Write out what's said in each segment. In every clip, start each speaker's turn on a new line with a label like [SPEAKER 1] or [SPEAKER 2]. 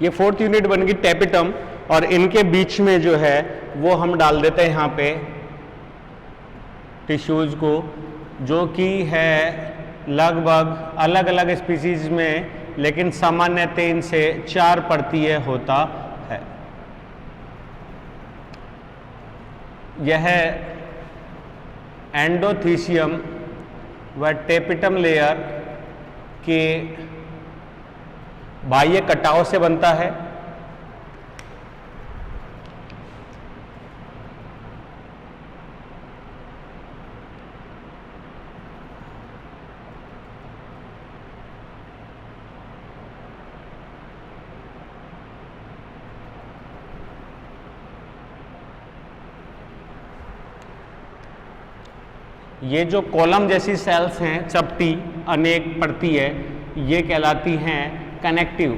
[SPEAKER 1] ये fourth unit बन गई टेपिटम, और इनके बीच में जो है वो हम डाल देते हैं यहाँ पे टिश्यूज को, जो कि है लगभग अलग अलग स्पीसीज में, लेकिन सामान्य 3 से 4 परतीय होता है। यह एंडोथीसियम व टेपिटम लेयर के बाह्य कटाव से बनता है। ये जो कॉलम जैसी सेल्स हैं, चपटी अनेक परतीय, ये कहलाती हैं कनेक्टिव।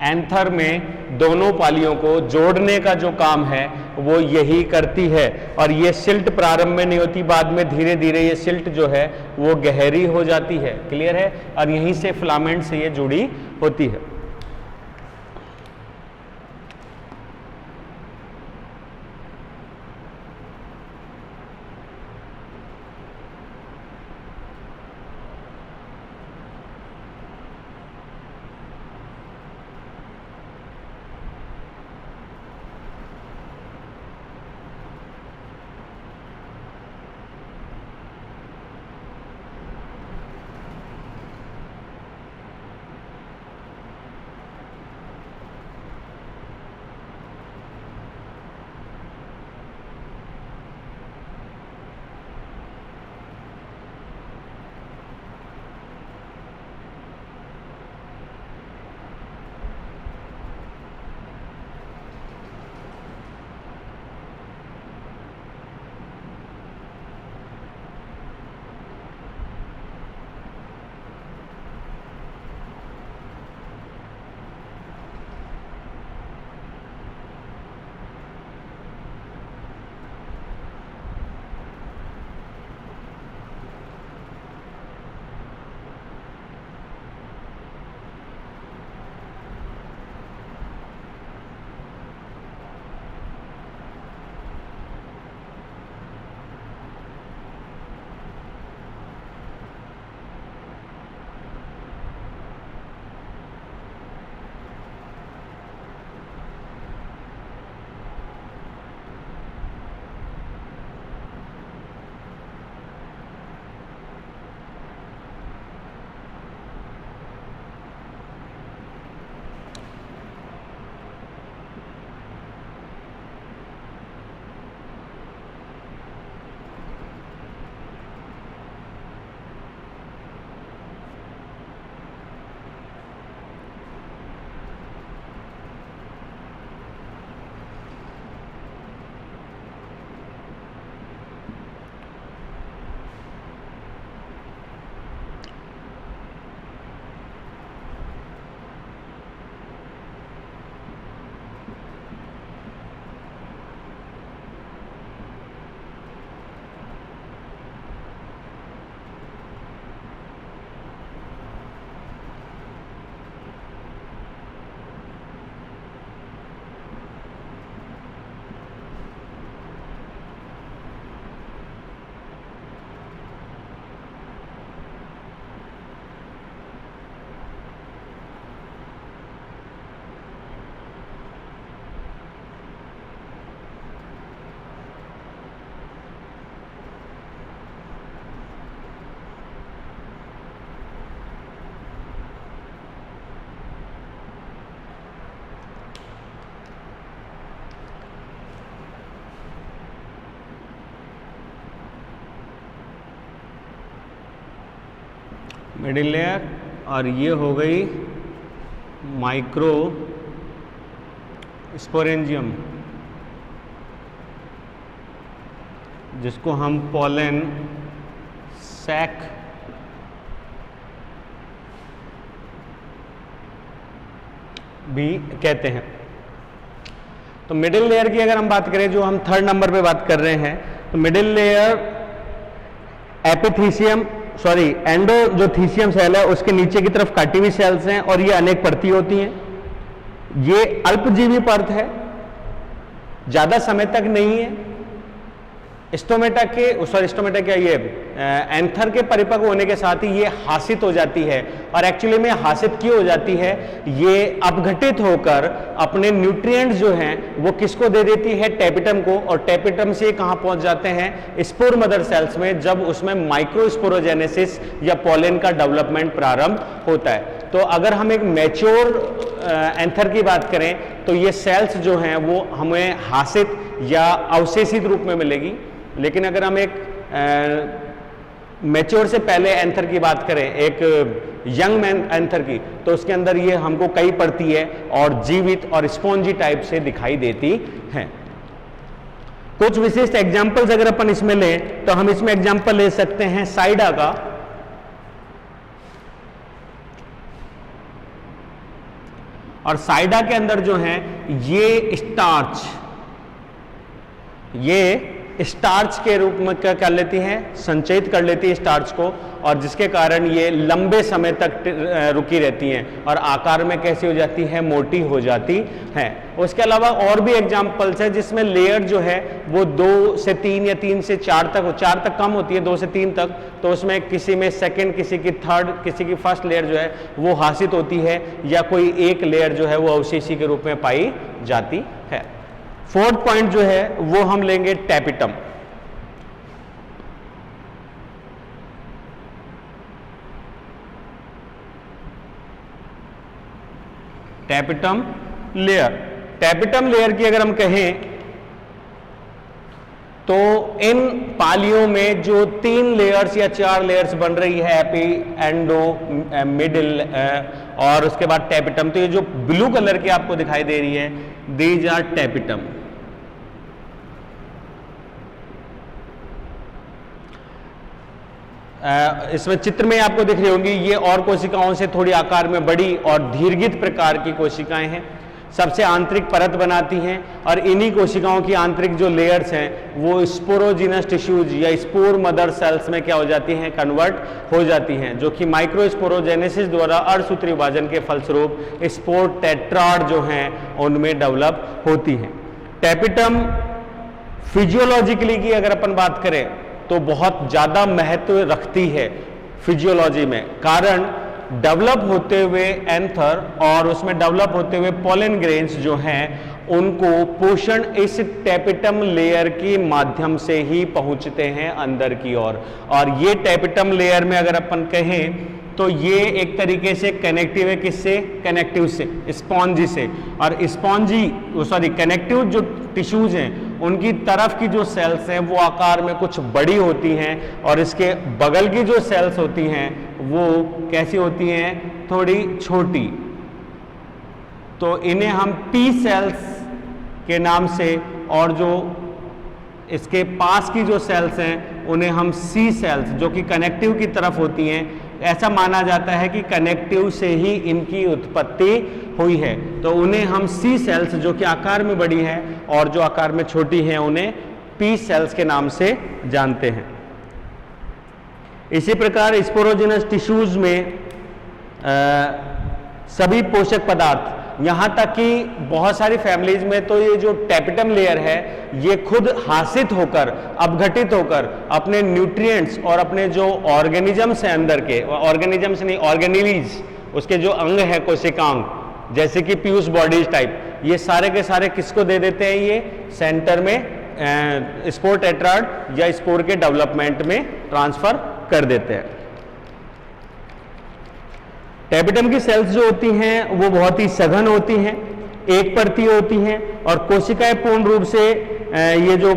[SPEAKER 1] एंथर में दोनों पालियों को जोड़ने का जो काम है वो यही करती है, और ये सिल्ट प्रारंभ में नहीं होती, बाद में धीरे धीरे ये सिल्ट जो है वो गहरी हो जाती है। क्लियर है? और यहीं से फिलामेंट से ये जुड़ी होती है। मिडिल लेयर, और ये हो गई माइक्रो स्पोरेंजियम, जिसको हम पोलन सैक भी कहते हैं। तो मिडिल लेयर की अगर हम बात करें, जो हम 3rd नंबर पे बात कर रहे हैं, तो मिडिल लेयर एपिथीसियम सॉरी एंडो जो थीसियम सेल है उसके नीचे की तरफ कटी हुई सेल्स हैं और ये अनेक परती होती हैं। ये अल्पजीवी परत है, ज्यादा समय तक नहीं है। स्टोमेटा क्या ये एंथर के परिपक्व होने के साथ ही ये हासित हो जाती है। और एक्चुअली में हासित क्यों हो जाती है, ये अपघटित होकर अपने न्यूट्रिएंट्स जो हैं वो किसको दे देती है, टेपिटम को। और टेपिटम से कहां पहुंच जाते हैं, स्पोर मदर सेल्स में, जब उसमें माइक्रोस्पोरोजेनेसिस या पॉलन का डेवलपमेंट प्रारंभ होता है। तो अगर हम एक मैच्योर एंथर की बात करें तो ये सेल्स जो हैं वो हमें हासित या अवशेषित रूप में मिलेगी। लेकिन अगर हम एक मैच्योर से पहले एंथर की बात करें, एक यंग एंथर की, तो उसके अंदर ये हमको कई पड़ती है और जीवित और स्पॉन्जी टाइप से दिखाई देती हैं। कुछ विशिष्ट एग्जाम्पल्स अगर अपन इसमें लें तो हम इसमें एग्जाम्पल ले सकते हैं साइडा का। और साइडा के अंदर जो है ये स्टार्च के रूप में क्या कर लेती हैं, संचयित कर लेती है स्टार्च को, और जिसके कारण ये लंबे समय तक रुकी रहती हैं और आकार में कैसी हो जाती है, मोटी हो जाती हैं। उसके अलावा और भी एग्जाम्पल्स है जिसमें लेयर जो है वो 2 से 3 या 3 से 4 तक, 4 तक कम होती है, 2 से 3 तक। तो उसमें किसी में सेकंड, किसी की थर्ड, किसी की फर्स्ट लेयर जो है वो हासित होती है, या कोई एक लेयर जो है वो अवशेषी के रूप में पाई जाती है। फोर्थ पॉइंट जो है वो हम लेंगे टेपिटम। टेपिटम लेयर की अगर हम कहें तो इन पालियों में जो 3 लेयर्स या 4 लेयर्स बन रही है, एपी, एंडो, मिडिल और उसके बाद टेपिटम, तो ये जो ब्लू कलर की आपको दिखाई दे रही है, दीज आर टेपिटम। इसमें चित्र में आपको दिख रही होंगी, ये और कोशिकाओं से थोड़ी आकार में बड़ी और दीर्घित प्रकार की कोशिकाएं हैं, सबसे आंतरिक परत बनाती हैं। और इन्हीं कोशिकाओं की आंतरिक जो लेयर्स हैं वो स्पोरोजिनस टिश्यूज या स्पोर मदर सेल्स में क्या हो जाती हैं, कन्वर्ट हो जाती हैं, जो कि माइक्रोस्पोरोजेनेसिस द्वारा अर्धसूत्री विभाजन के फलस्वरूप स्पोर टेट्राड जो हैं उनमें डेवलप होती हैं। टेपिटम फिजियोलॉजिकली की अगर अपन बात करें तो बहुत ज्यादा महत्व रखती है फिजियोलॉजी में। कारण डेवलप होते हुए एंथर और उसमें डेवलप होते हुए पॉलन ग्रेन्स जो हैं उनको पोषण इस टेपिटम लेयर के माध्यम से ही पहुंचते हैं अंदर की ओर। और ये टेपिटम लेयर में अगर अपन कहें तो ये एक तरीके से कनेक्टिव है, किससे, कनेक्टिव से, स्पॉन्जी से। और कनेक्टिव जो टिश्यूज हैं उनकी तरफ की जो सेल्स हैं वो आकार में कुछ बड़ी होती हैं, और इसके बगल की जो सेल्स होती हैं वो कैसी होती हैं, थोड़ी छोटी। तो इन्हें हम पी सेल्स के नाम से, और जो इसके पास की जो सेल्स हैं उन्हें हम सी सेल्स, जो कि कनेक्टिव की तरफ होती हैं, ऐसा माना जाता है कि कनेक्टिव से ही इनकी उत्पत्ति हुई है। तो उन्हें हम सी सेल्स, जो कि आकार में बड़ी हैं और जो आकार में छोटी हैं, उन्हें पी सेल्स के नाम से जानते हैं। इसी प्रकार स्पोरोजिनस टिश्यूज में सभी पोषक पदार्थ, यहां तक कि बहुत सारी फैमिलीज में तो ये जो टेपिटम लेयर है ये खुद हासित होकर, अपघटित होकर अपने न्यूट्रिएंट्स और अपने जो ऑर्गेनिजम्स हैं अंदर के, ऑर्गेनिजम्स नहीं, ऑर्गेनिलीज, उसके जो अंग है, कोशिकांग, जैसे कि पीयूष बॉडीज टाइप, ये सारे के सारे किसको दे देते हैं, ये सेंटर में स्पोर टेट्राड या स्पोर के डेवलपमेंट में ट्रांसफर कर देते हैं। टेपिटम की सेल्स जो होती हैं वो बहुत ही सघन होती हैं, एक परती होती हैं, और कोशिकाएं पूर्ण रूप से ये जो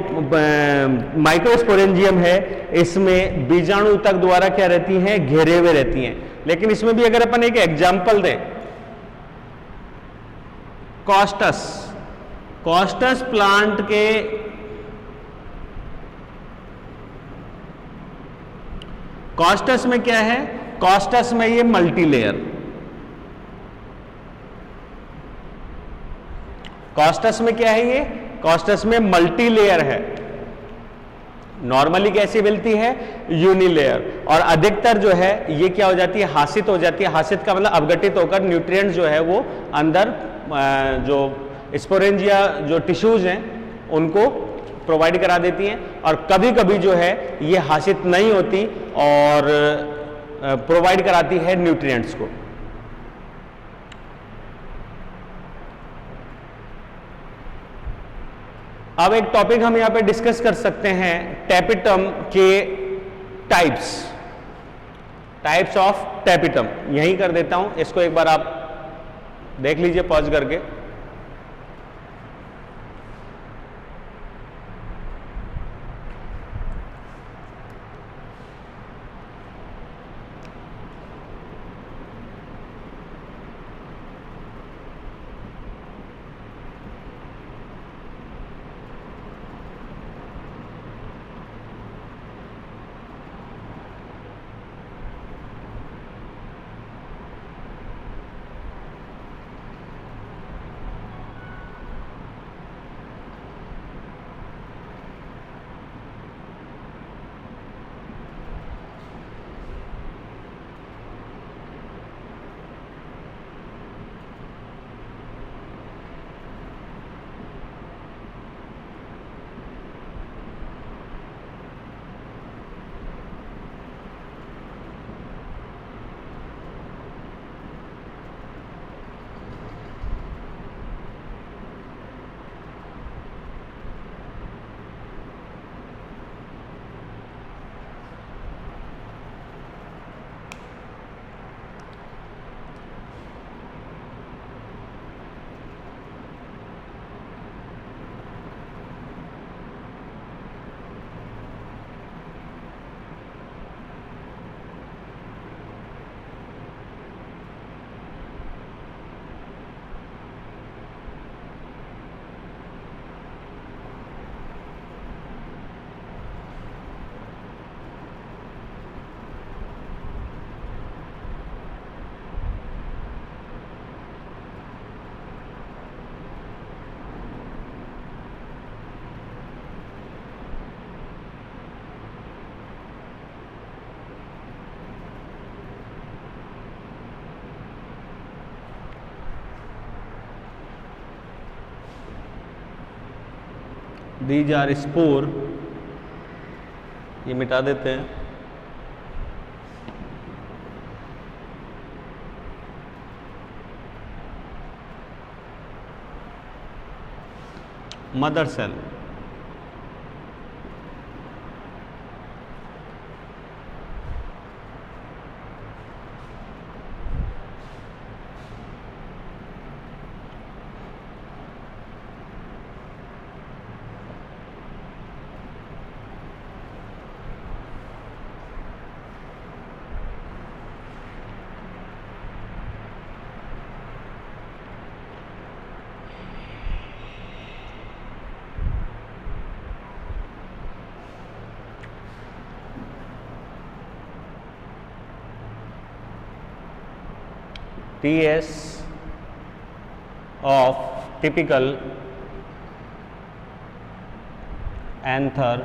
[SPEAKER 1] माइक्रोस्पोरेंजियम है इसमें बीजाणु तक द्वारा क्या रहती हैं, घेरे हुए रहती हैं। लेकिन इसमें भी अगर अपन एक एग्जाम्पल दें, कॉस्टस प्लांट के कॉस्टस में क्या है, कॉस्टस में ये मल्टीलेयर, कॉस्टस में क्या है, ये कॉस्टस में मल्टीलेयर है। नॉर्मली कैसी मिलती है, यूनिलेयर। और अधिकतर जो है ये क्या हो जाती है, हासित हो जाती है। हासित का मतलब अपघटित होकर न्यूट्रिएंट्स जो है वो अंदर जो स्पोरेंजिया जो टिश्यूज हैं उनको प्रोवाइड करा देती हैं। और कभी कभी जो है ये हासित नहीं होती और प्रोवाइड कराती है न्यूट्रिएंट्स को। अब एक टॉपिक हम यहां पे डिस्कस कर सकते हैं, टैपिटम के टाइप्स ऑफ टैपिटम। यही कर देता हूं, इसको एक बार आप देख लीजिए पॉज करके। दीज आर स्पोर, ये मिटा देते हैं। Mother cell, TS of typical anther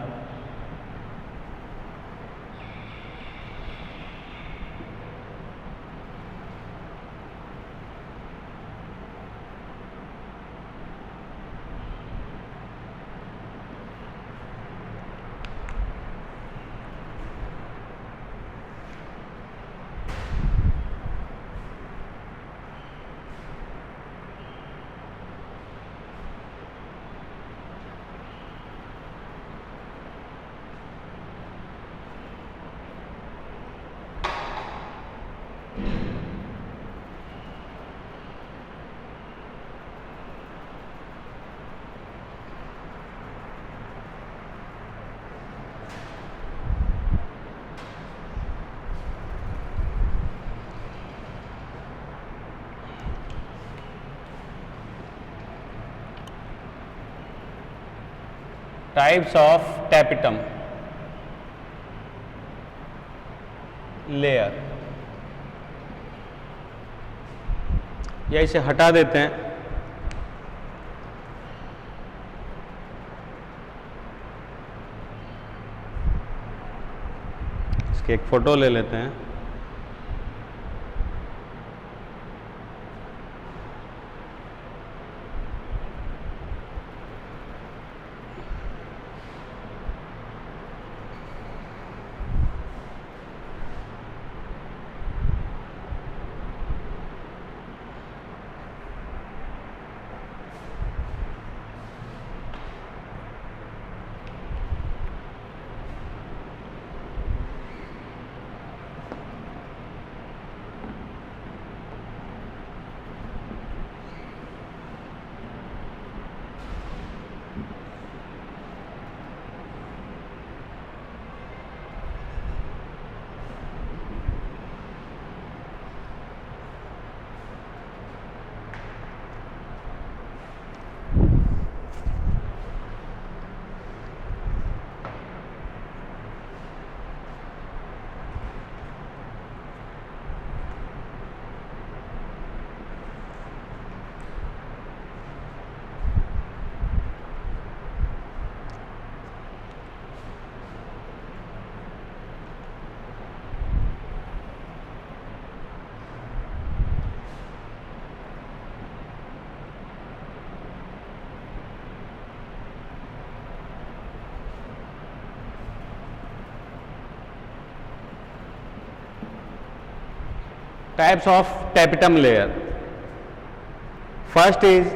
[SPEAKER 1] types of tapetum layer, या इसे हटा देते हैं। इसकी एक फोटो ले लेते हैं। Types of tapetum layer. First is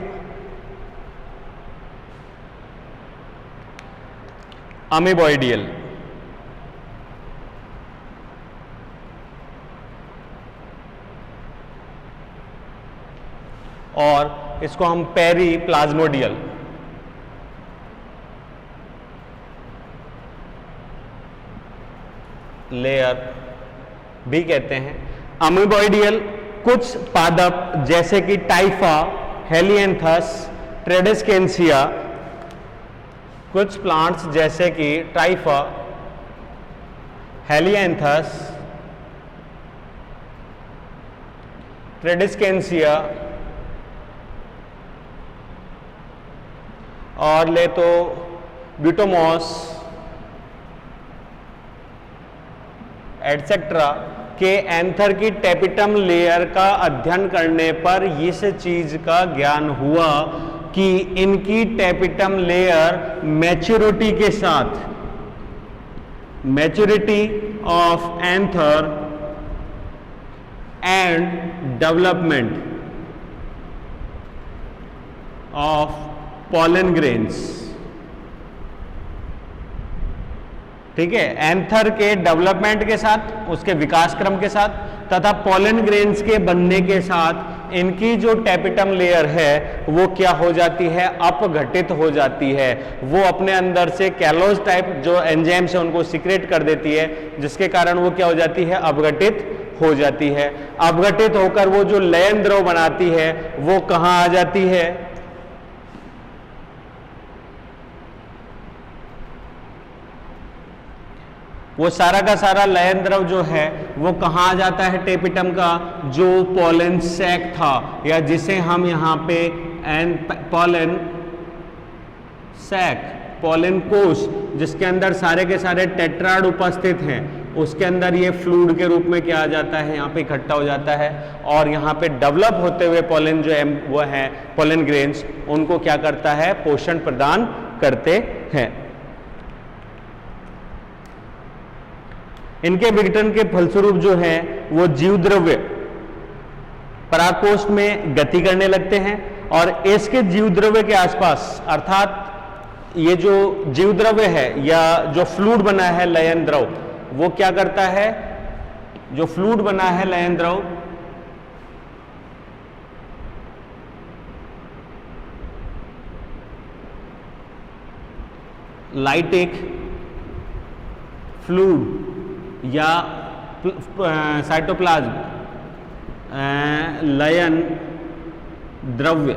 [SPEAKER 1] amoeboidal. और इसको हम पेरीप्लाज्मोडियल लेयर भी कहते हैं। अमीबॉइडियल कुछ पादप जैसे कि टाइफा, हेलिएंथस, ट्रेडेस्केंसिया, कुछ प्लांट्स जैसे कि टाइफा, हेलिएंथस, ट्रेडेस्केंसिया और ले तो ब्यूटोमॉस एटसेट्रा के एंथर की टेपिटम लेयर का अध्ययन करने पर इस चीज का ज्ञान हुआ कि इनकी टेपिटम लेयर मैच्योरिटी के साथ, maturity of anther and development of pollen grains, ठीक है, एंथर के डेवलपमेंट के साथ, उसके विकास क्रम के साथ तथा पॉलन ग्रेन्स के बनने के साथ इनकी जो टेपिटम लेयर है वो क्या हो जाती है, अपघटित हो जाती है। वो अपने अंदर से कैलोज टाइप जो एंजाइम्स है उनको सीक्रेट कर देती है, जिसके कारण वो क्या हो जाती है, अपघटित हो जाती है। अपघटित होकर वो जो लयन द्रव बनाती है वो कहां आ जाती है, वो सारा का सारा लयन द्रव जो है वो कहाँ आ जाता है, टेपिटम का जो पॉलन सैक था या जिसे हम यहाँ पे पॉलन सैक, पॉलन कोश जिसके अंदर सारे के सारे टेट्राड उपस्थित हैं, उसके अंदर ये फ्लूइड के रूप में क्या आ जाता है, यहाँ पे इकट्ठा हो जाता है और यहाँ पे डेवलप होते हुए पॉलन जो वो है पॉलन ग्रेन्स उनको क्या करता है, पोषण प्रदान करते हैं। इनके विघटन के फलस्वरूप जो है वो जीव द्रव्य परागकोश में गति करने लगते हैं और इसके जीव द्रव्य के आसपास, अर्थात ये जो जीव द्रव्य है या जो फ्लूइड बना है लयन द्रव, वो क्या करता है, जो फ्लूइड बना है लयन द्रव लाइटिक फ्लूइड या साइटोप्लाज्म लयन द्रव्य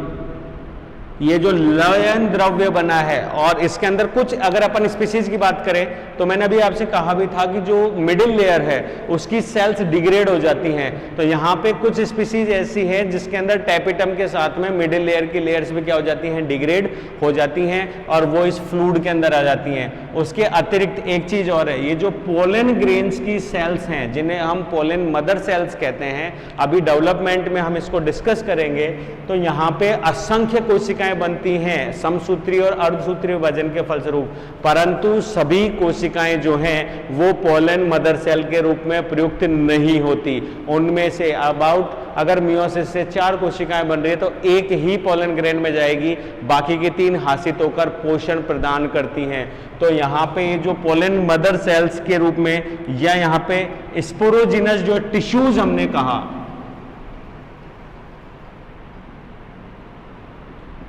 [SPEAKER 1] ये जो लयन द्रव्य बना है, और इसके अंदर कुछ अगर अपन स्पीसीज की बात करें तो मैंने अभी आपसे कहा भी था कि जो मिडिल लेयर है उसकी सेल्स डिग्रेड हो जाती हैं। तो यहाँ पे कुछ स्पीसीज ऐसी है जिसके अंदर टैपिटम के साथ में मिडिल लेयर की लेयर्स भी क्या हो जाती हैं, डिग्रेड हो जाती हैं, और वो इस फ्लूइड के अंदर आ जाती हैं। उसके अतिरिक्त एक चीज और है, ये जो पोलन ग्रेन्स की सेल्स हैं जिन्हें हम पोलन मदर सेल्स कहते हैं, अभी डेवलपमेंट में हम इसको डिस्कस करेंगे। तो यहाँ पे असंख्य कोशिकाएं बनती हैं समसूत्री और अर्धसूत्रीय विभाजन के फलस्वरूप, परंतु सभी कोशिकाएं जो हैं वो पोलन मदर सेल के रूप में प्रयुक्त नहीं होती। उनमें से अबाउट अगर मियोसिस से 4 कोशिकाएं बन रही है तो एक ही पोलन ग्रेन में जाएगी, बाकी की 3 हासित होकर पोषण प्रदान करती हैं। तो यहाँ पे ये जो पोलन मदर सेल्स के रूप में, या यहाँ पे स्पोरोजिनस जो टिश्यूज हमने कहा,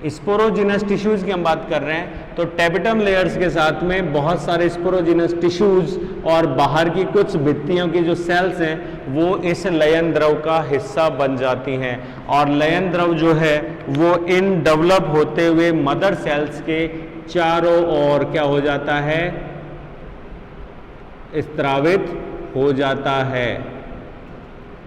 [SPEAKER 1] स्पोरोजिनस टिश्यूज की हम बात कर रहे हैं, तो टैपिटम लेयर्स के साथ में बहुत सारे स्पोरोजिनस टिश्यूज और बाहर की कुछ भित्तियों की जो सेल्स हैं वो इस लयन द्रव का हिस्सा बन जाती हैं। और लयन द्रव जो है वो इन डेवलप होते हुए मदर सेल्स के चारों ओर क्या हो जाता है, स्त्रावित हो जाता है।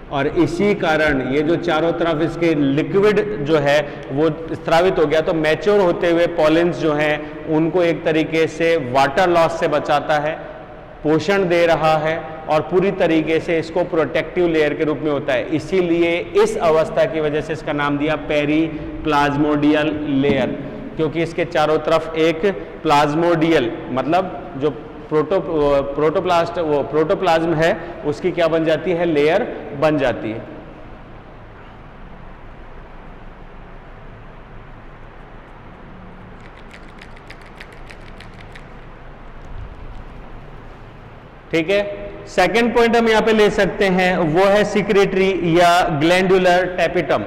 [SPEAKER 1] और इसी कारण ये जो चारों तरफ इसके लिक्विड जो है वो स्त्रावित हो गया, तो मैच्योर होते हुए पॉलिन्स जो हैं उनको एक तरीके से वाटर लॉस से बचाता है, पोषण दे रहा है, और पूरी तरीके से इसको प्रोटेक्टिव लेयर के रूप में होता है। इसीलिए इस अवस्था की वजह से इसका नाम दिया पेरीप्लाज्मोडियल लेयर, क्योंकि इसके चारों तरफ एक प्लाज्मोडियल मतलब जो प्रोटोप्लाज्म है उसकी क्या बन जाती है, लेयर बन जाती है। ठीक है, सेकंड पॉइंट हम यहां पे ले सकते हैं, वो है सिक्रेटरी या ग्लैंडुलर टैपिटम।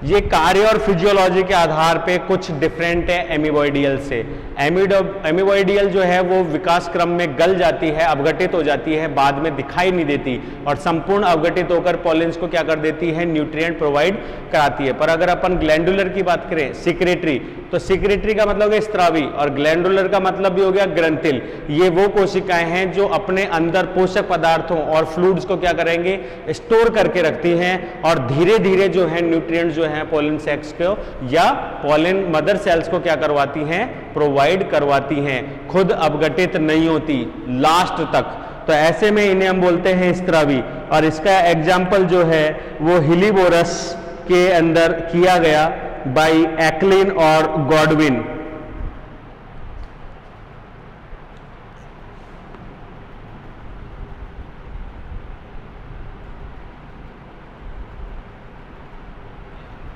[SPEAKER 1] ये कार्य और फिजियोलॉजी के आधार पे कुछ डिफरेंट है एमीबॉइडियल से। एमीबॉइडियल जो है वो विकास क्रम में गल जाती है, अवगठित हो जाती है, बाद में दिखाई नहीं देती, और संपूर्ण अवगठित होकर पॉलिन्स को क्या कर देती है, न्यूट्रिएंट प्रोवाइड कराती है। पर अगर अपन ग्लैंडुलर की बात करें, सिक्रेटरी, तो सिक्रेटरी का मतलब है स्त्रावी, और ग्लैंडुलर का मतलब भी हो गया ग्रंथिल। ये वो कोशिकाएं हैं जो अपने अंदर पोषक पदार्थों और फ्लूइड्स को क्या करेंगे, स्टोर करके रखती हैं, और धीरे धीरे जो है न्यूट्रिएंट्स जो है पोलन सेक्स को या पोलन मदर सेल्स को क्या करवाती हैं, प्रोवाइड करवाती हैं, खुद अवगठित नहीं होती लास्ट तक। तो ऐसे में इन्हें हम बोलते हैं स्त्रावी। और इसका एग्जाम्पल जो है वो हिलीबोरस के अंदर किया गया बाय एक्लिन और गॉडविन।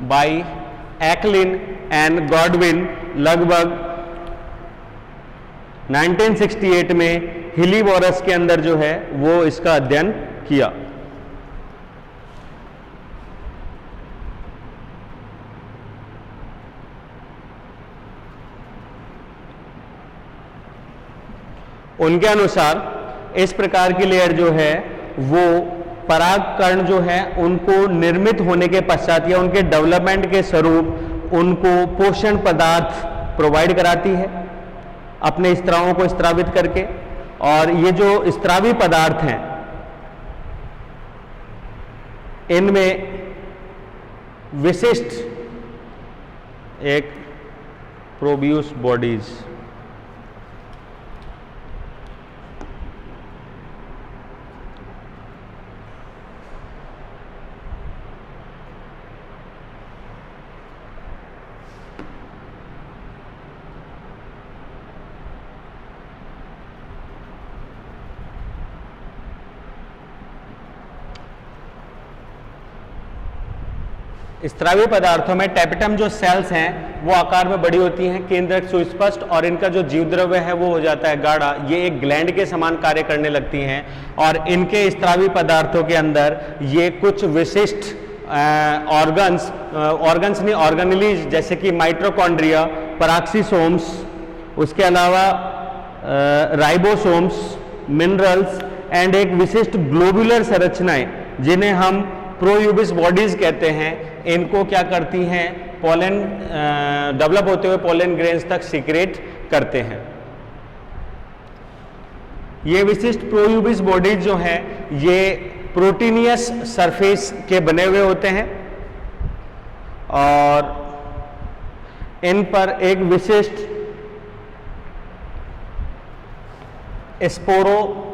[SPEAKER 1] बाय एक्लिन एंड गॉडविन लगभग 1968 में हिलीबोरस के अंदर जो है वो इसका अध्ययन किया। उनके अनुसार इस प्रकार की लेयर जो है वो परागकण जो है उनको निर्मित होने के पश्चात या उनके डेवलपमेंट के स्वरूप उनको पोषण पदार्थ प्रोवाइड कराती है अपने स्त्रावों को स्त्रावित करके। और ये जो स्त्रावी पदार्थ हैं इनमें विशिष्ट एक प्रोब्यूस बॉडीज, स्त्रावी पदार्थों में टैपेटम जो सेल्स हैं वो आकार में बड़ी होती हैं, केंद्रक सुस्पष्ट, और इनका जो जीवद्रव्य है वो हो जाता है गाढ़ा। ये एक ग्लैंड के समान कार्य करने लगती हैं और इनके स्त्रावी पदार्थों के अंदर ये कुछ विशिष्ट ऑर्गन्स नहीं, ऑर्गेनेलीज, जैसे कि माइटोकॉन्ड्रिया, पराक्सीसोम्स, उसके अलावा राइबोसोम्स, मिनरल्स एंड एक विशिष्ट ग्लोबुलर संरचनाएं जिन्हें हम प्रोयूबिस बॉडीज कहते हैं, इनको क्या करती हैं, पोलन डेवलप होते हुए पोलन ग्रेन्स तक सीक्रेट करते हैं। ये विशिष्ट प्रोयूबिस बॉडीज जो हैं ये प्रोटीनियस सरफेस के बने हुए होते हैं और इन पर एक विशिष्ट स्पोरोपोलिनिन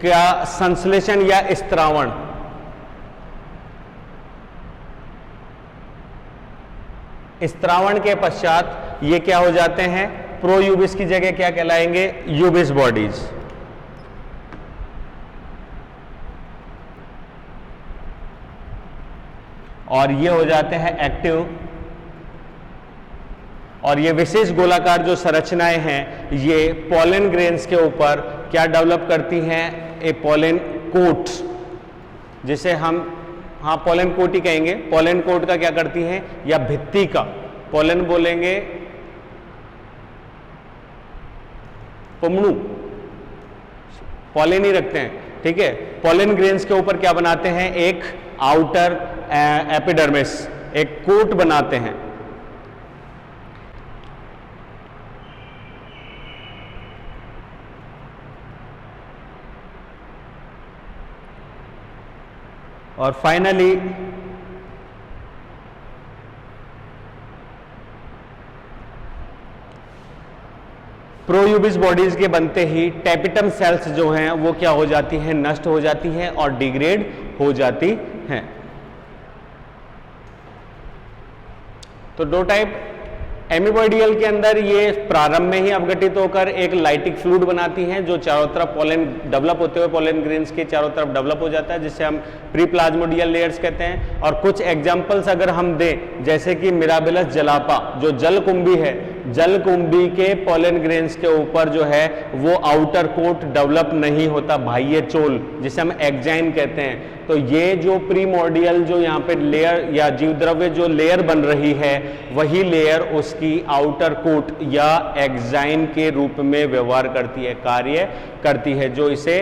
[SPEAKER 1] का संश्लेषण या स्त्रावण के पश्चात ये क्या हो जाते हैं, प्रोयूबिस की जगह क्या कहलाएंगे, यूबिस बॉडीज। और ये हो जाते हैं एक्टिव, और ये विशेष गोलाकार जो संरचनाएं हैं ये पोलन ग्रेन्स के ऊपर क्या डेवलप करती हैं, ए पोलन कोट, जिसे हम पोलन कोट ही कहेंगे। पोलन कोट का क्या करती हैं, या भित्ति का, पोलन बोलेंगे पुमणु, पोलन ही रखते हैं, ठीक है। पोलन ग्रेन्स के ऊपर क्या बनाते हैं, एक आउटर एपिडर्मिस, एक कोट बनाते हैं। और फाइनली प्रोयूबिस बॉडीज के बनते ही टैपेटम सेल्स जो हैं वो क्या हो जाती हैं, नष्ट हो जाती हैं और डिग्रेड हो जाती हैं। तो दो टाइप एमीबॉइडियल के अंदर ये प्रारंभ में ही अपघटित होकर एक लाइटिक फ्लूइड बनाती हैं जो चारों तरफ पोलन डेवलप होते हुए पोलन ग्रेन्स के चारों तरफ डेवलप हो जाता है, जिसे हम प्री प्लाज्मोडियल लेयर्स कहते हैं। और कुछ एग्जांपल्स अगर हम दें, जैसे कि मिराबिलस जलापा जो जलकुंभी है, जलकुंभी के पोलन ग्रेन्स के ऊपर जो है वो आउटर कोट डेवलप नहीं होता, बाह्य चोल, जिसे हम एक्जाइन कहते हैं। तो ये जो प्रीमोर्डियल जो यहाँ पे लेयर या जीवद्रव्य जो लेयर बन रही है वही लेयर उसकी आउटर कोट या एक्जाइन के रूप में व्यवहार करती है, कार्य करती है, जो इसे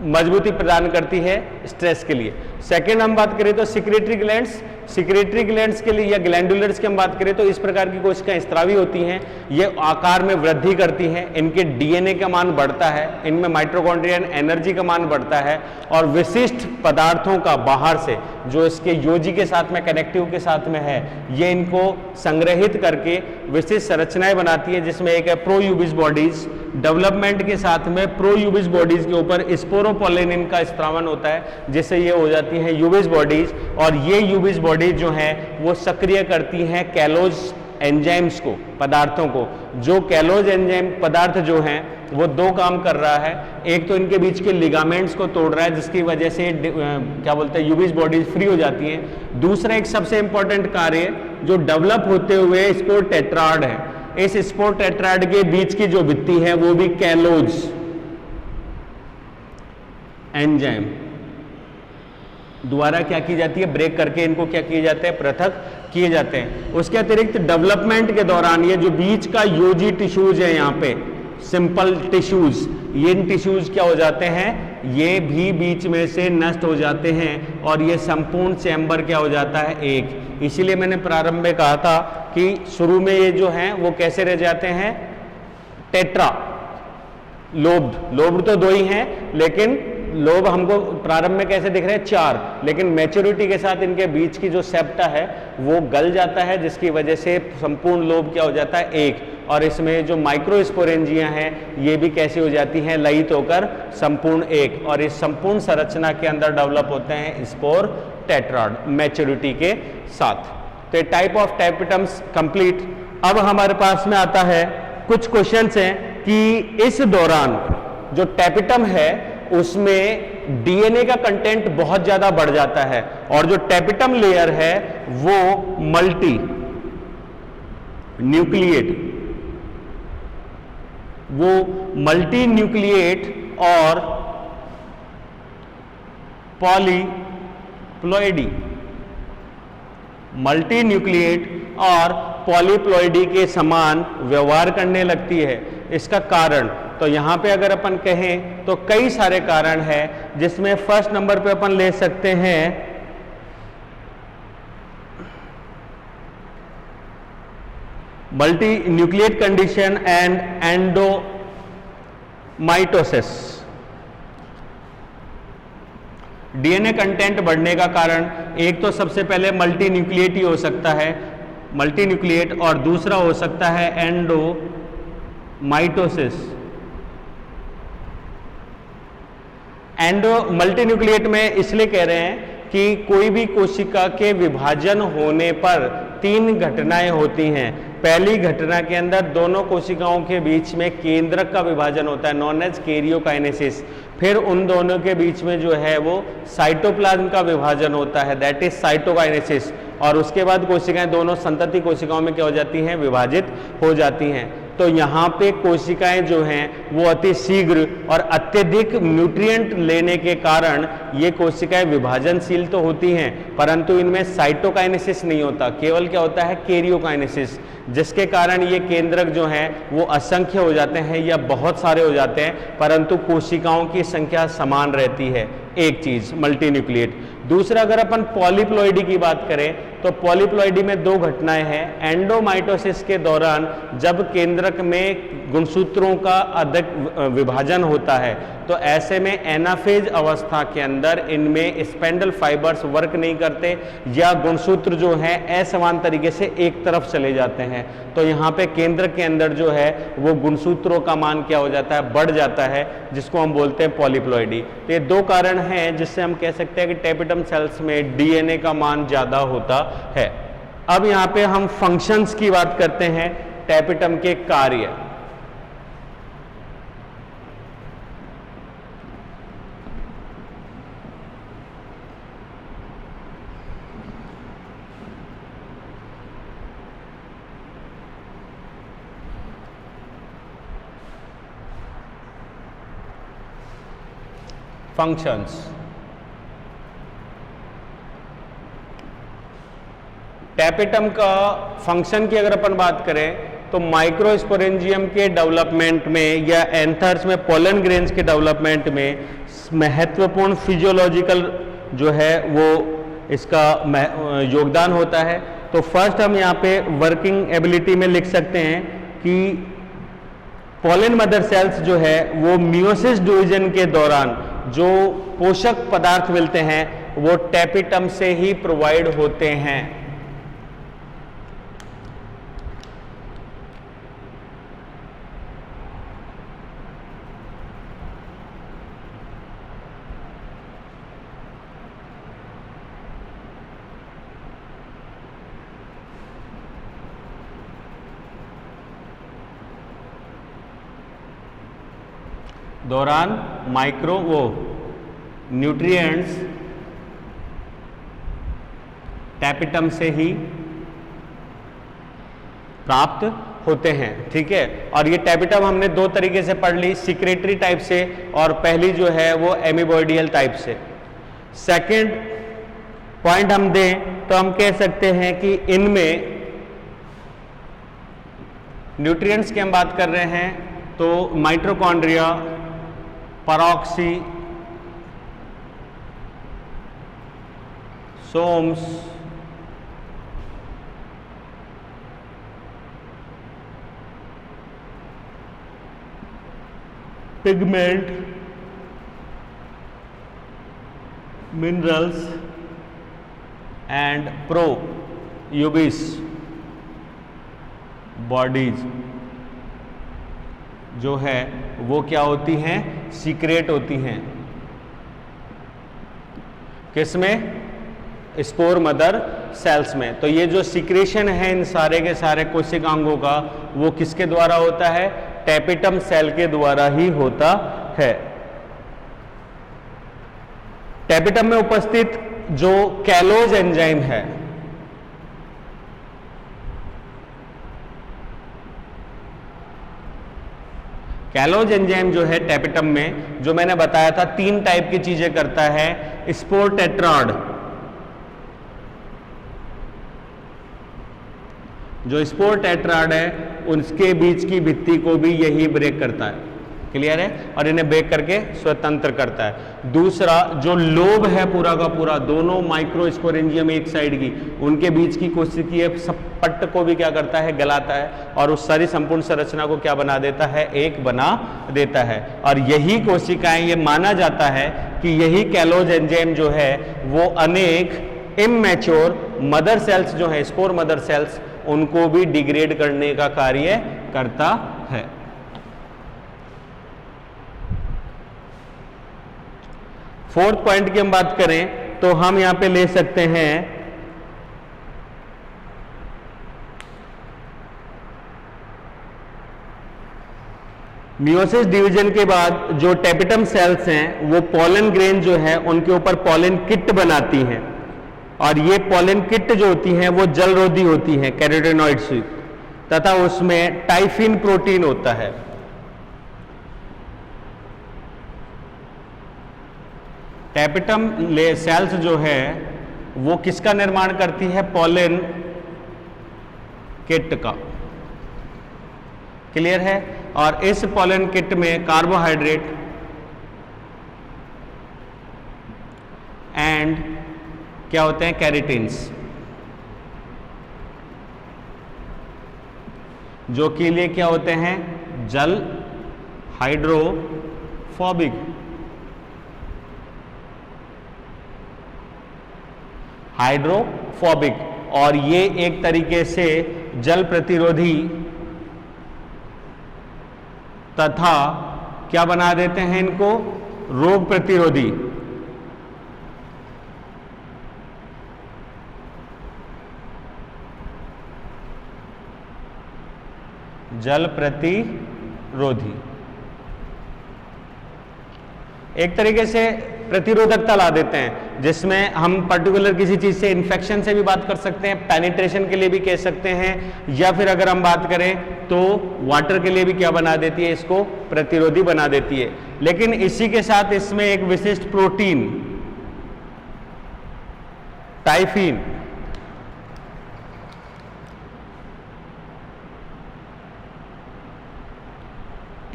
[SPEAKER 1] मजबूती प्रदान करती है स्ट्रेस के लिए। सेकेंड हम बात करें तो सिक्रेटरी ग्लैंड्स, सिक्रेटरी ग्लैंड्स के लिए या ग्लैंडुलर्स की हम बात करें तो इस प्रकार की कोशिकाएं स्त्रावी होती हैं, ये आकार में वृद्धि करती हैं, इनके डीएनए का मान बढ़ता है, इनमें माइटोकॉन्ड्रियन एनर्जी का मान बढ़ता है और विशिष्ट पदार्थों का बाहर से जो इसके योजी के साथ में कनेक्टिव के साथ में है ये इनको संग्रहित करके विशिष्ट संरचनाएं बनाती है, जिसमें एक है प्रोयूबिस बॉडीज। डेवलपमेंट के साथ में प्रोयूबिस बॉडीज के ऊपर स्पोरोपोलिनिन का स्त्रावन होता है जिससे ये हो जाती है यूबिस बॉडीज, और ये यूबिस बॉडीज जो हैं वो सक्रिय करती हैं कैलोज एंजाइम्स को, पदार्थों को। जो कैलोज एंजाइम पदार्थ जो हैं वो दो काम कर रहा है, एक तो इनके बीच के लिगामेंट्स को तोड़ रहा है जिसकी वजह से क्या बोलते हैं यूबिस बॉडीज फ्री हो जाती हैं। दूसरा एक सबसे इंपॉर्टेंट कार्य जो डेवलप होते हुए स्पोर टेट्राड है, इस स्पोर टेट्राड के बीच की जो भित्ति है वो भी कैलोज एंजाइम द्वारा क्या की जाती है, ब्रेक करके इनको क्या किए जाते हैं, पृथक किए जाते हैं। उसके अतिरिक्त डेवलपमेंट के दौरान ये जो बीच का योजी टिश्यूज है, यहाँ पे सिंपल टिश्यूज, ये टिश्यूज क्या हो जाते हैं, ये भी बीच में से नष्ट हो जाते हैं और ये संपूर्ण चैम्बर क्या हो जाता है, एक। इसीलिए मैंने प्रारंभ में कहा था कि शुरू में ये जो हैं वो कैसे रह जाते हैं, टेट्रा लोब्ड तो दो ही हैं, लेकिन लोब हमको प्रारंभ में कैसे दिख रहे हैं, चार, लेकिन मैच्योरिटी के साथ इनके बीच की जो सेप्टा है वो गल जाता है जिसकी वजह से संपूर्ण लोब क्या हो जाता है, एक। और इसमें जो माइक्रोस्पोरेंजिया हैं ये भी कैसी हो जाती हैं, लयित होकर संपूर्ण एक, और इस संपूर्ण संरचना के अंदर डेवलप होते हैं स्पोर टेट्राड मैच्योरिटी के साथ। तो टाइप ऑफ टैपेटम्स कंप्लीट। अब हमारे पास में आता है कुछ क्वेश्चंस हैं कि इस दौरान जो टैपिटम है उसमें डीएनए का कंटेंट बहुत ज्यादा बढ़ जाता है और जो टैपिटम लेयर है वो मल्टी न्यूक्लिएट और पॉलीप्लॉइडी और पॉलीप्लॉइडी के समान व्यवहार करने लगती है। इसका कारण तो यहां पे अगर अपन कहें तो कई सारे कारण हैं, जिसमें फर्स्ट नंबर पे अपन ले सकते हैं multi nucleate condition and एंडोमाइटोसिस। DNA content बढ़ने का कारण एक तो सबसे पहले मल्टी न्यूक्लिएट ही हो सकता है, मल्टी न्यूक्लिएट, और दूसरा हो सकता है एंडोमाइटोसिस। मल्टी न्यूक्लिएट में इसलिए कह रहे हैं कि कोई भी कोशिका के विभाजन होने पर 3 घटनाएं होती हैं। पहली घटना के अंदर दोनों कोशिकाओं के बीच में केंद्रक का विभाजन होता है, नॉन एज कैरियोकाइनेसिस। फिर उन दोनों के बीच में जो है वो साइटोप्लाज्म का विभाजन होता है, दैट इज साइटोकाइनेसिस। और उसके बाद कोशिकाएं दोनों संतति कोशिकाओं में क्या हो जाती हैं, विभाजित हो जाती हैं। तो यहाँ पे कोशिकाएं जो हैं वो अति शीघ्र और अत्यधिक न्यूट्रिएंट लेने के कारण ये कोशिकाएं विभाजनशील तो होती हैं, परंतु इनमें साइटोकाइनेसिस नहीं होता, केवल क्या होता है, कैरियोकाइनेसिस, जिसके कारण ये केंद्रक जो हैं वो असंख्य हो जाते हैं या बहुत सारे हो जाते हैं, परंतु कोशिकाओं की संख्या समान रहती है। एक चीज मल्टी न्यूक्लिएट। दूसरा, अगर अपन पॉलीप्लॉइडी की बात करें तो पॉलीप्लॉइडी में 2 घटनाएं हैं। एंडोमाइटोसिस के दौरान जब केंद्रक में गुणसूत्रों का अधिक विभाजन होता है तो ऐसे में एनाफेज अवस्था के अंदर इनमें स्पेंडल फाइबर्स वर्क नहीं करते या गुणसूत्र जो है असमान तरीके से एक तरफ चले जाते हैं। तो यहाँ पे केंद्र के अंदर जो है वो गुणसूत्रों का मान क्या हो जाता है, बढ़ जाता है, जिसको हम बोलते हैं पॉलीप्लॉइडी। तो ये 2 कारण हैं जिससे हम कह सकते हैं कि टैपिटम सेल्स में डीएनए का मान ज्यादा होता है। अब यहाँ पे हम फंक्शंस की बात करते हैं, टैपिटम के कार्य। फंक्शंस, टैपिटम का फंक्शन की अगर अपन बात करें तो माइक्रोस्पोरेंजियम के डेवलपमेंट में या एंथर्स में पोलन ग्रेन्स के डेवलपमेंट में महत्वपूर्ण फिजियोलॉजिकल जो है वो इसका योगदान होता है। तो फर्स्ट हम यहाँ पे वर्किंग एबिलिटी में लिख सकते हैं कि पोलन मदर सेल्स जो है वो मियोसिस डिवीजन के दौरान जो पोषक पदार्थ मिलते हैं वो टैपिटम से ही प्रोवाइड होते हैं। दौरान माइक्रो न्यूट्रिएंट्स टैपिटम से ही प्राप्त होते हैं। ठीक है, और ये टैपिटम हमने 2 तरीके से पढ़ ली, सिक्रेटरी टाइप से और पहली जो है वो एमीबॉइडियल टाइप से। सेकंड पॉइंट हम दें तो हम कह सकते हैं कि इनमें न्यूट्रिएंट्स की हम बात कर रहे हैं तो mitochondria, peroxisomes, pigment, minerals and प्रोयूबिस बॉडीज जो है वो क्या होती हैं, सीक्रेट होती हैं। किसमें, स्पोर मदर सेल्स में। तो ये जो सिक्रेशन है इन सारे के सारे कोशिकांगों का, वो किसके द्वारा होता है? टैपेटम सेल के द्वारा ही होता है। टैपेटम में उपस्थित जो कैलोज एंजाइम है, कैलोज एंजाइम जो है टैपेटम में, जो मैंने बताया था 3 टाइप की चीजें करता है। स्पोर टेट्राड, जो स्पोर टेट्राड है उसके बीच की भित्ति को भी यही ब्रेक करता है। क्लियर है? और इन्हें ब्रेक करके स्वतंत्र करता है। दूसरा जो लोब है पूरा का पूरा, दोनों माइक्रोस्पोरेंजियम एक साइड की, उनके बीच की कोशिकीय पट्ट को भी क्या करता है? गलाता है, और उस सारी संपूर्ण संरचना को क्या बना देता है? एक बना देता है। और यही कोशिकाएं, ये माना जाता है कि यही कैलोज एंजाइम जो है वो अनेक इमैच्योर मदर सेल्स जो है, स्पोर मदर सेल्स, उनको भी डिग्रेड करने का कार्य करता है। फोर्थ पॉइंट की हम बात करें तो हम यहां पे ले सकते हैं मियोसिस डिवीजन के बाद जो टैपेटम सेल्स हैं वो पॉलन ग्रेन जो है उनके ऊपर पॉलन किट बनाती हैं, और ये पॉलन किट जो होती हैं वो जलरोधी होती हैं कैरोटीनॉइड्स, तथा उसमें टाइफिन प्रोटीन होता है। टैपेटम सेल्स जो है वो किसका निर्माण करती है? पॉलन किट का। क्लियर है? और इस पॉलन किट में कार्बोहाइड्रेट एंड क्या होते हैं? कैरेटिन्स, जो के लिए क्या होते हैं? जल हाइड्रोफोबिक। हाइड्रोफोबिक, और ये एक तरीके से जल प्रतिरोधी तथा क्या बना देते हैं इनको? रोग प्रतिरोधी। जल प्रतिरोधी, एक तरीके से प्रतिरोधकता ला देते हैं, जिसमें हम पर्टिकुलर किसी चीज से, इन्फेक्शन से भी बात कर सकते हैं, पेनिट्रेशन के लिए भी कह सकते हैं, या फिर अगर हम बात करें तो वाटर के लिए भी क्या बना देती है? इसको प्रतिरोधी बना देती है। लेकिन इसी के साथ इसमें एक विशिष्ट प्रोटीन टाइफिन,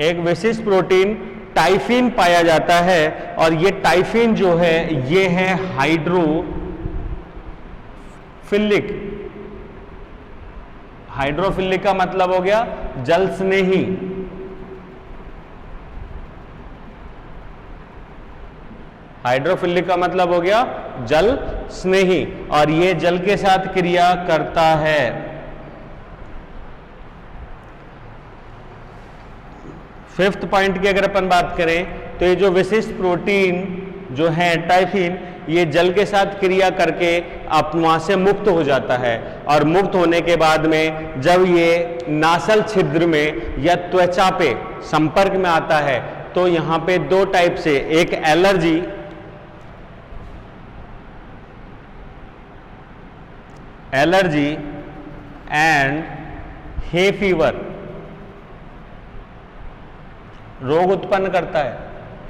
[SPEAKER 1] एक विशिष्ट प्रोटीन टाइफिन पाया जाता है, और ये टाइफिन जो है ये है हाइड्रोफिलिक। हाइड्रोफिलिक का मतलब हो गया जल स्नेही। हाइड्रोफिलिक का मतलब हो गया जल स्नेही, और ये जल के साथ क्रिया करता है। फिफ्थ पॉइंट की अगर अपन बात करें तो ये जो विशिष्ट प्रोटीन जो है टाइफिन, ये जल के साथ क्रिया करके वहां से मुक्त हो जाता है, और मुक्त होने के बाद में जब ये नासल छिद्र में या त्वचा पे संपर्क में आता है तो यहां पे 2 टाइप से, एक एलर्जी एंड हे फीवर रोग उत्पन्न करता है।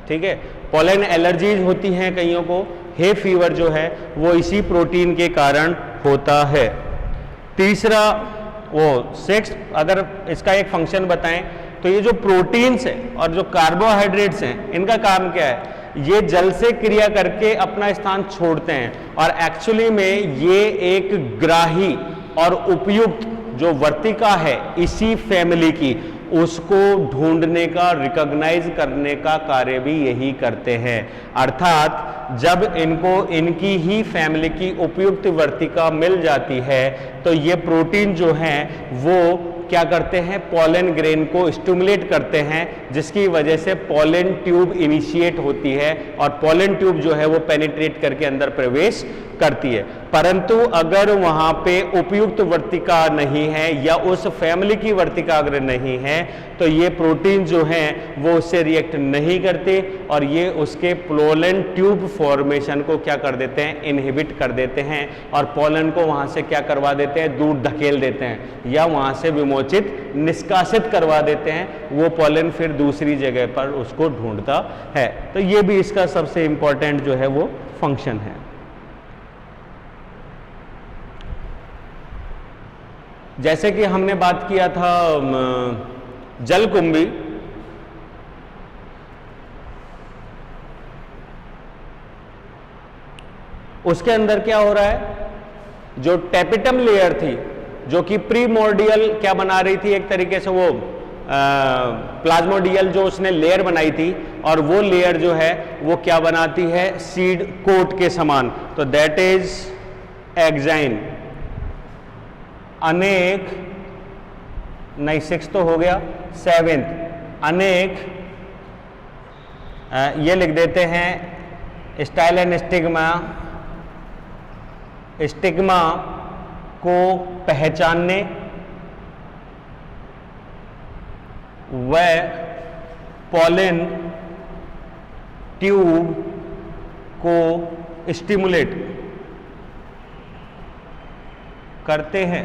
[SPEAKER 1] ठीक है? पॉलन एलर्जीज होती हैं कईयों को, हे फीवर जो है वो इसी प्रोटीन के कारण होता है। तीसरा वो सिक्स, अगर इसका एक फंक्शन बताएं तो ये जो प्रोटीन्स है और जो कार्बोहाइड्रेट्स हैं, इनका काम क्या है? ये जल से क्रिया करके अपना स्थान छोड़ते हैं, और एक्चुअली में ये एक ग्राही और उपयुक्त जो वर्तिका है इसी फैमिली की, उसको ढूंढने का, रिकॉग्नाइज करने का कार्य भी यही करते हैं। अर्थात जब इनको इनकी ही फैमिली की उपयुक्त वर्तिका मिल जाती है तो ये प्रोटीन जो हैं वो क्या करते हैं? पॉलन ग्रेन को स्टिमुलेट करते हैं, जिसकी वजह से पॉलन ट्यूब इनिशिएट होती है, और पॉलन ट्यूब जो है वो पेनिट्रेट करके अंदर प्रवेश करती है। परंतु अगर वहां पे उपयुक्त वर्तिका नहीं है या उस फैमिली की वर्तिका अगर नहीं है तो ये प्रोटीन जो हैं वो उससे रिएक्ट नहीं करते और ये उसके पोलन ट्यूब फॉर्मेशन को क्या कर देते हैं, इनहिबिट कर देते हैं और पोलन को वहां से क्या करवा देते हैं, दूर ढकेल देते हैं या वहां से विमोचित निष्कासित करवा देते हैं। वो पोलन फिर दूसरी जगह पर उसको ढूंढता है। तो ये भी इसका सबसे इंपॉर्टेंट जो है वो फंक्शन है। जैसे कि हमने बात किया था जलकुंभी, उसके अंदर क्या हो रहा है, जो टेपिटम लेयर थी जो कि प्रीमोर्डियल क्या बना रही थी, एक तरीके से वो प्लाज्मोडियल जो उसने लेयर बनाई थी और वो लेयर जो है वो क्या बनाती है, सीड कोट के समान। तो दैट इज एक्साइन। अनेक, नहीं 6 तो हो गया, 7th अनेक, ये लिख देते हैं स्टाइल एंड स्टिग्मा। स्टिग्मा को पहचानने व पोलन ट्यूब को स्टिमुलेट करते हैं।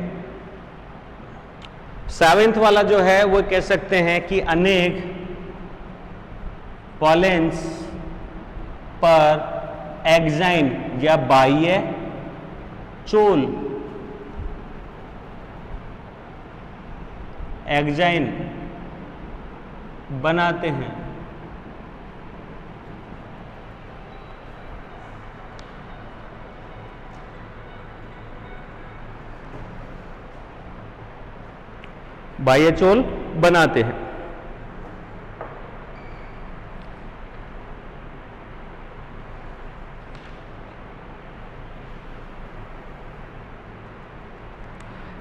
[SPEAKER 1] 7th वाला जो है वो कह सकते हैं कि अनेक पोलेंस पर एक्साइन या बाह्य चोल, एक्साइन बनाते हैं। बाह्य चोल बनाते हैं।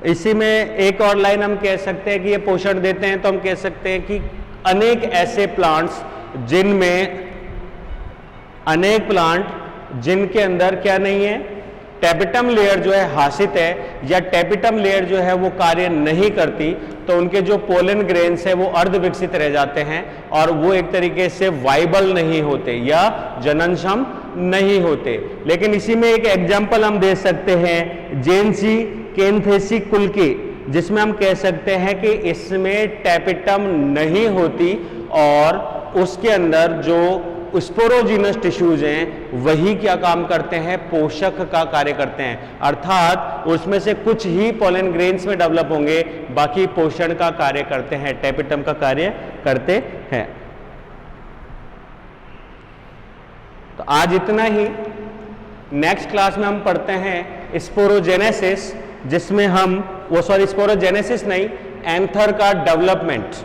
[SPEAKER 1] इसी में एक और लाइन हम कह सकते हैं कि ये पोषण देते हैं, तो हम कह सकते हैं कि अनेक ऐसे प्लांट्स जिनमें, अनेक प्लांट जिनके अंदर क्या नहीं है, टेपिटम लेयर जो है हासित है या टेपिटम लेयर जो है वो कार्य नहीं करती, तो उनके जो पोलन ग्रेन्स है वो अर्ध विकसित रह जाते हैं और वो एक तरीके से वाइबल नहीं होते या जननक्षम नहीं होते। लेकिन इसी में एक एग्जाम्पल हम दे सकते हैं जेनसी कैंथेसी कुल की, जिसमें हम कह सकते हैं कि इसमें टेपिटम नहीं होती और उसके अंदर जो स्पोरोजिनस टिश्यूज हैं वही क्या काम करते हैं, पोषक का कार्य करते हैं। अर्थात उसमें से कुछ ही पोलन ग्रेन्स में डेवलप होंगे, बाकी पोषण का कार्य करते हैं, टेपिटम का कार्य करते हैं। तो आज इतना ही। नेक्स्ट क्लास में हम पढ़ते हैं स्पोरोजेनेसिस, जिसमें हम स्पोरोजेनेसिस नहीं, एंथर का डेवलपमेंट